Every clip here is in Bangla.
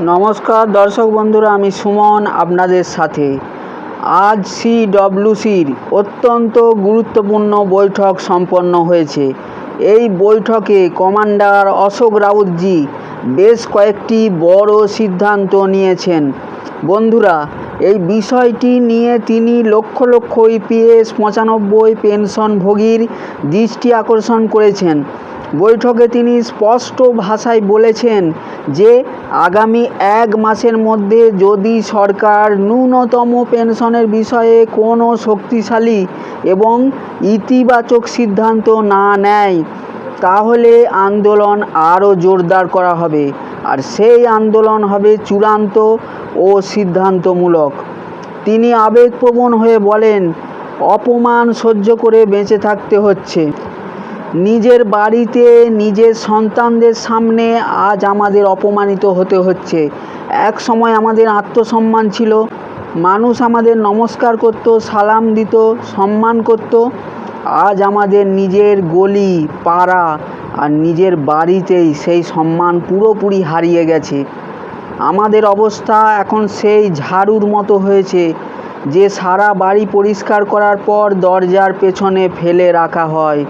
নমস্কার দর্শক বন্ধুরা, আমি সুমন আপনাদের সাথে। আজ সিডব্লিউসির অত্যন্ত গুরুত্বপূর্ণ বৈঠক সম্পন্ন হয়েছে। এই বৈঠকে কমান্ডার অশোক রাউতজি বেশ কয়েকটি বড় সিদ্ধান্ত নিয়েছেন। বন্ধুরা, এই বিষয়টি নিয়ে তিনি লক্ষ লক্ষ ইপিএস 95 পেনশনভোগীর দৃষ্টি আকর্ষণ করেছেন। বৈঠকে তিনি স্পষ্ট ভাষায় বলেছেন যে আগামী 1 মাসের মধ্যে যদি সরকার ন্যূনতম পেনশনের বিষয়ে কোনো শক্তিশালী এবং ইতিবাচক সিদ্ধান্ত না নেয় তাহলে আন্দোলন আরও জোরদার করা হবে, আর সেই আন্দোলন হবে চূড়ান্ত ও সিদ্ধান্তমূলক। তিনি আবেগপ্রবণ হয়ে বলেন, অপমান সহ্য করে বেঁচে থাকতে হচ্ছে। নিজের বাড়িতে নিজের সন্তানদের সামনে আজ আমাদের অপমানিত হতে হচ্ছে। এক সময় আমাদের আত্মসম্মান ছিল, মানুষ আমাদের নমস্কার করত, সালাম দিত, সম্মান করত। আজ আমাদের নিজের গলি, পাড়া আর নিজের বাড়িতেই সেই সম্মান পুরোপুরি হারিয়ে গেছে। আমাদের অবস্থা এখন সেই ঝাড়ুর মতো হয়েছে যে সারা বাড়ি পরিষ্কার করার পর দরজার পেছনে ফেলে রাখা হয়।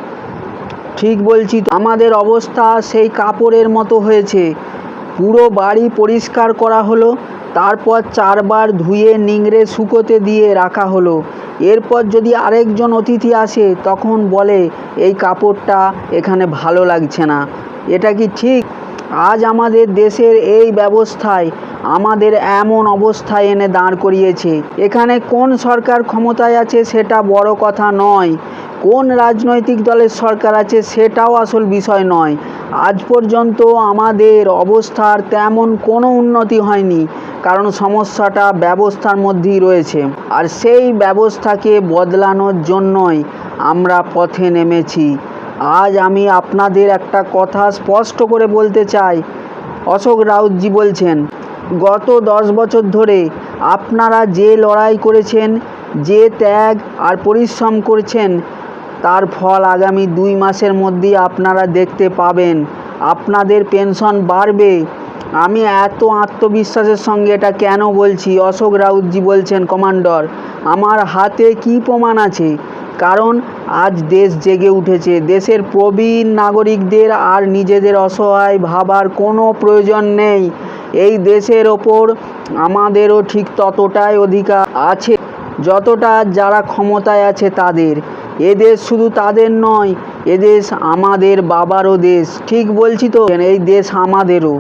ঠিক বলছি তো? আমাদের অবস্থা সেই কাপড়ের মতো হয়েছে, পুরো বাড়ি পরিষ্কার করা হলো, তারপর 4 বার ধুয়ে নিংড়ে শুকোতে দিয়ে রাখা হলো। এরপর যদি আরেকজন অতিথি আসে তখন বলে এই কাপড়টা এখানে ভালো লাগছে না। এটা কি ঠিক? আজ আমাদের দেশের এই ব্যবস্থায় আমাদের এমন অবস্থায় এনে দাঁড় করিয়েছে। এখানে কোন সরকার ক্ষমতায় আছে সেটা বড় কথা নয়, কোন রাজনৈতিক দলের সরকার আছে সেটাও আসল বিষয় নয়। আজ পর্যন্ত আমাদের অবস্থার তেমন কোনো উন্নতি হয়নি, কারণ সমস্যাটা ব্যবস্থার মধ্যেই রয়েছে। আর সেই ব্যবস্থাকে বদলানোর জন্যই আমরা পথে নেমেছি। আজ আমি আপনাদের একটা কথা স্পষ্ট করে বলতে চাই। অশোক রাউতজি বলছেন, গত 10 বছর ধরে আপনারা যে লড়াই করেছেন, যে ত্যাগ আর পরিশ্রম করেছেন, তার ফল আগামী 2 মাসের মধ্যেই আপনারা দেখতে পাবেন। আপনাদের পেনশন বাড়বে। আমি এত আত্মবিশ্বাসের সঙ্গে এটা কেন বলছি? অশোক রাউতজি বলছেন, কমান্ডার, আমার হাতে কি প্রমাণ আছে? কারণ আজ দেশ জেগে উঠেছে। দেশের প্রবীণ নাগরিকদের আর নিজেদের অসহায় ভাবার কোনো প্রয়োজন নেই। এই দেশের ওপর আমাদেরও ঠিক ততটাই অধিকার আছে যতটা যারা ক্ষমতায় আছে তাদের। এদেশ শুধু তাদের নয়, এদেশ আমাদের বাবারও দেশ। ঠিক বলছি তো? এই দেশ আমাদেরও।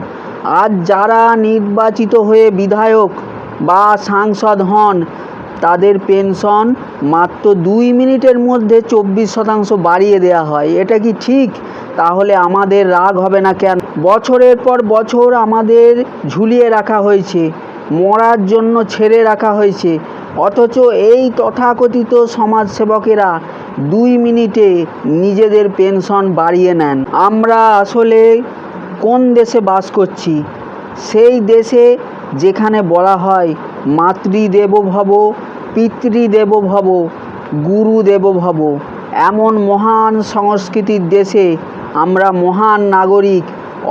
আজ যারা নির্বাচিত হয়ে বিধায়ক বা সাংসদ হন তাদের পেনশন মাত্র 2 মিনিটের মধ্যে 24% বাড়িয়ে দেওয়া হয়। এটা কি ঠিক? তাহলে আমাদের রাগ হবে না কেন? বছরের পর বছর আমাদের ঝুলিয়ে রাখা হয়েছে, মরার জন্য ছেড়ে রাখা হয়েছে, অথচ এই তথাকথিত সমাজসেবকেরা 2 মিনিটে নিজেদের পেনশন বাড়িয়ে নেন। আমরা আসলে কোন দেশে বাস করছি? সেই দেশে যেখানে বলা হয় মাতৃদেবো ভব, পিতৃদেবো ভব, গুরুদেবো ভব। এমন মহান সংস্কৃতির দেশে আমরা মহান নাগরিক,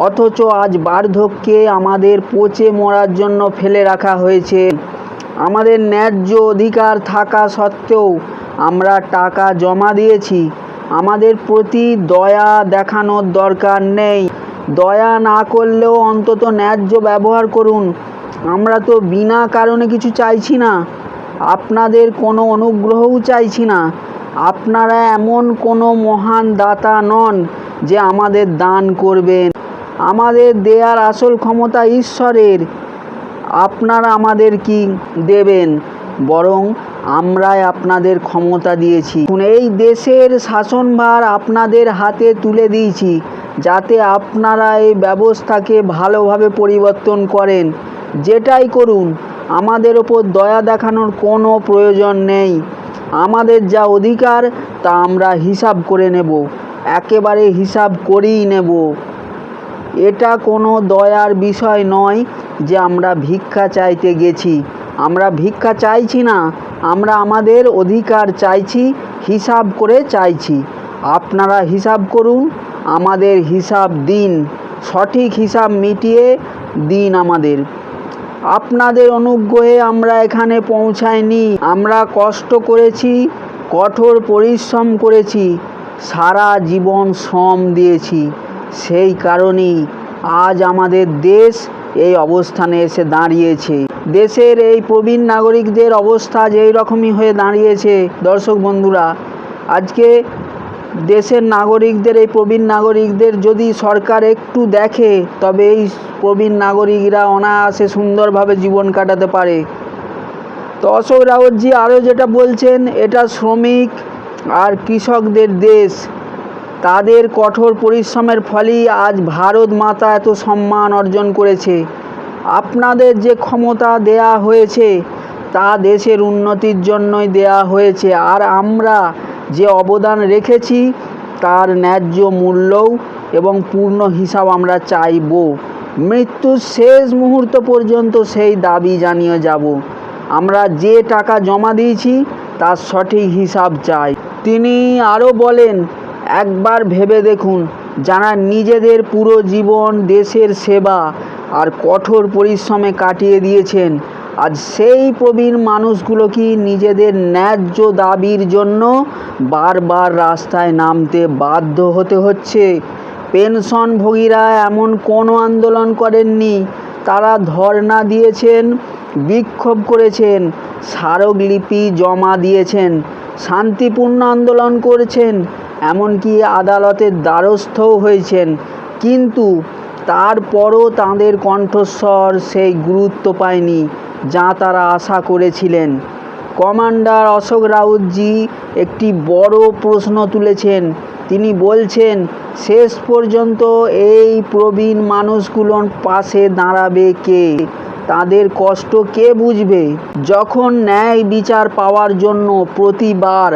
অথচ আজ বার্ধক্যে আমাদের পচে মরার জন্য ফেলে রাখা হয়েছে। আমাদের ন্যায্য অধিকার থাকা সত্ত্বেও আমরা টাকা জমা দিয়েছি। আমাদের প্রতি দয়া দেখানোর দরকার নেই। দয়া না করলেও অন্তত ন্যায্য ব্যবহার করুন। আমরা তো বিনা কারণে কিছু চাইছি না, আপনাদের কোনো অনুগ্রহও চাইছি না। আপনারা এমন কোনো মহান দাতা নন যে আমাদের দান করবেন। আমাদের দেয়ার আসল ক্ষমতা ঈশ্বরের। আপনারা আমাদের কি দেবেন? বরং আমরাই আপনাদের ক্ষমতা দিয়েছি। এই দেশের শাসনভার আপনাদের হাতে তুলে দিয়েছি যাতে আপনারা এই ব্যবস্থাকে ভালোভাবে পরিবর্তন করেন। যেটাই করুন, আমাদের ওপর দয়া দেখানোর কোনো প্রয়োজন নেই। আমাদের যা অধিকার তা আমরা হিসাব করে নেব, একেবারে হিসাব করেই নেব। এটা কোনো দয়ার বিষয় নয় যে আমরা ভিক্ষা চাইতে গেছি। আমরা ভিক্ষা চাইছি না, আমরা আমাদের অধিকার চাইছি, হিসাব করে চাইছি। আপনারা হিসাব করুন, আমাদের হিসাব দিন, সঠিক হিসাব মিটিয়ে দিন আমাদের। আপনাদের অনুগ্রহে আমরা এখানে পৌঁছাইনি। আমরা কষ্ট করেছি, কঠোর পরিশ্রম করেছি, সারা জীবন শ্রম দিয়েছি। সেই কারণেই আজ আমাদের দেশ এই অবস্থানে এসে দাঁড়িয়েছে। দেশের এই প্রবীণ নাগরিকদের অবস্থা যেই রকমই হয়ে দাঁড়িয়েছে দর্শক বন্ধুরা, আজকে দেশের নাগরিকদের, এই প্রবীণ নাগরিকদের যদি সরকার একটু দেখে, তবে এই প্রবীণ নাগরিকরা অনায়াসে সুন্দরভাবে জীবন কাটাতে পারে। তো অশোক রাউতজি আরও যেটা বলছেন, এটা শ্রমিক আর কৃষকদের দেশ। তাদের কঠোর পরিশ্রমের ফলেই আজ ভারত মাতা এত সম্মান অর্জন করেছে। আপনাদের যে ক্ষমতা দেয়া হয়েছে তা দেশের উন্নতির জন্যই দেয়া হয়েছে, আর আমরা যে অবদান রেখেছি তার ন্যায্য মূল্যও এবং পূর্ণ হিসাব আমরা চাইব। মৃত্যুর শেষ মুহূর্ত পর্যন্ত সেই দাবি জানিয়ে যাব। আমরা যে টাকা জমা দিয়েছি তার সঠিক হিসাব চাই। তিনি আরও বলেন, একবার ভেবে দেখুন, যারা নিজেদের পুরো জীবন দেশের সেবা আর কঠোর পরিশ্রমে কাটিয়ে দিয়েছেন, আজ সেই প্রবীণ মানুষগুলো কি নিজেদের ন্যায্য দাবির জন্য বারবার রাস্তায় নামতে বাধ্য হতে হচ্ছে? পেনশনভোগীরা এমন কোনো আন্দোলন করেননি। তারা ধর্ণা দিয়েছেন, বিক্ষোভ করেছেন, স্মারকলিপি জমা দিয়েছেন, শান্তিপূর্ণ আন্দোলন করেছেন, এমনকি আদালতের দ্বারস্থও হয়েছেন। কিন্তু তারপরও তাদের কণ্ঠস্বর সেই গুরুত্ব পায়নি যা তারা আশা করেছিলেন। কমান্ডার অশোক রাউতজি একটি বড় প্রশ্ন তুলেছেন। তিনি বলছেন, শেষ পর্যন্ত এই প্রবীণ মানুষগুলোর পাশে দাঁড়াবে কে? তাদের কষ্ট কে বুঝবে? যখন ন্যায় বিচার পাওয়ার জন্য প্রতিবার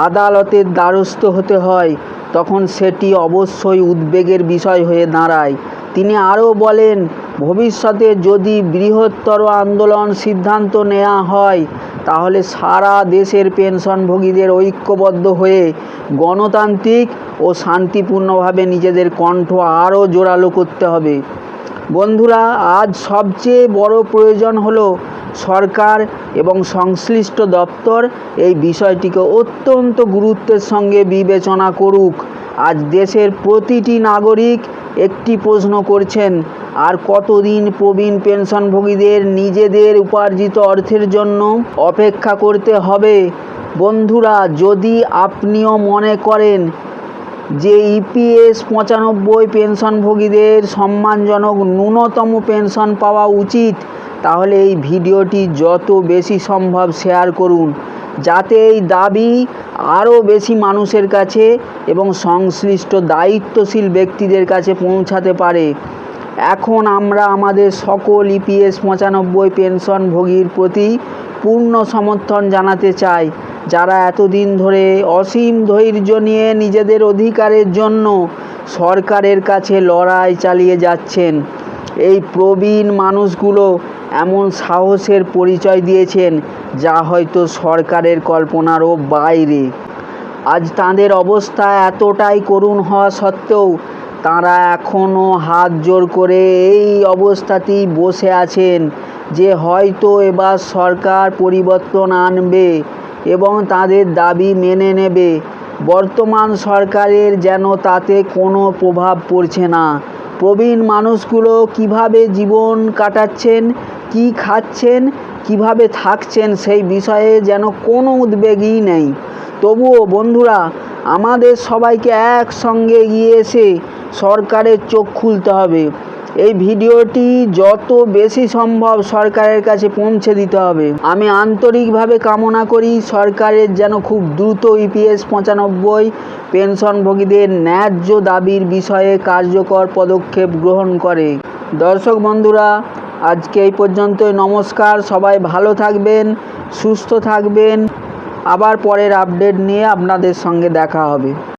আদালতের দ্বারস্থ হতে হয়, তখন সেটি অবশ্যই উদ্বেগের বিষয় হয়ে দাঁড়ায়। তিনি আরও বলেন, ভবিষ্যতে যদি বৃহত্তর আন্দোলন সিদ্ধান্ত নেওয়া হয়, তাহলে সারা দেশের পেনশনভোগীদের ঐক্যবদ্ধ হয়ে গণতান্ত্রিক ও শান্তিপূর্ণভাবে নিজেদের কণ্ঠ আরও জোরালো করতে হবে। বন্ধুরা, আজ সবচেয়ে বড় প্রয়োজন হলো সরকার এবং সংশ্লিষ্ট দপ্তর এই বিষয়টিকে অত্যন্ত গুরুত্বের সঙ্গে বিবেচনা করুক। আজ দেশের প্রতিটি নাগরিক একটি প্রশ্ন করছেন, আর কতদিন প্রবীণ পেনশনভোগীদের নিজেদের উপার্জিত অর্থের জন্য অপেক্ষা করতে হবে? বন্ধুরা, যদি আপনিও মনে করেন যে ইপিএস 95 পেনশনভোগীদের সম্মানজনক ন্যূনতম পেনশন পাওয়া উচিত, তাহলে এই ভিডিওটি যত বেশি সম্ভব শেয়ার করুন, যাতে এই দাবি আরও বেশি মানুষের কাছে এবং সংশ্লিষ্ট দায়িত্বশীল ব্যক্তিদের কাছে পৌঁছাতে পারে। এখন আমরা আমাদের সকল ইপিএস 95 পেনশনভোগীর প্রতি পূর্ণ সমর্থন জানাতে চাই, যারা এতদিন ধরে অসীম ধৈর্য নিয়ে নিজেদের অধিকারের জন্য সরকারের কাছে লড়াই চালিয়ে যাচ্ছেন। এই প্রবীণ মানুষগুলো এমন সাহসের পরিচয় দিয়েছেন যা হয়তো সরকারের কল্পনারও বাইরে। আজ তাদের অবস্থা এতটাই করুণ হওয়া সত্ত্বেও তাঁরা এখনও হাত জোড় করে এই অবস্থাতেই বসে আছেন যে হয়তো এবার সরকার পরিবর্তন আনবে এবং তাদের দাবি মেনে নেবে। বর্তমান সরকারের যেন তাতে কোনো প্রভাব পড়ছে না। প্রবীণ মানুষগুলো কিভাবে জীবন কাটাচ্ছেন, কি খাচ্ছেন, কিভাবে থাকছেন, সেই বিষয়ে যেন কোনো উদ্বেগই নেই। তবুও বন্ধুরা, আমাদের সবাইকে একসঙ্গে এগিয়ে এসে সরকারের চোখ খুলতে হবে। এই ভিডিওটি যত বেশি সম্ভব সরকারের কাছে পৌঁছে দিতে হবে। আমি আন্তরিকভাবে কামনা করি সরকারের যেন খুব দ্রুত ইপিএস 95 পেনশনভোগীদের ন্যায্য দাবির বিষয়ে কার্যকর পদক্ষেপ গ্রহণ করে। দর্শক বন্ধুরা, আজকে এই পর্যন্তই। নমস্কার। সবাই ভালো থাকবেন, সুস্থ থাকবেন। আবার পরের আপডেট নিয়ে আপনাদের সঙ্গে দেখা হবে।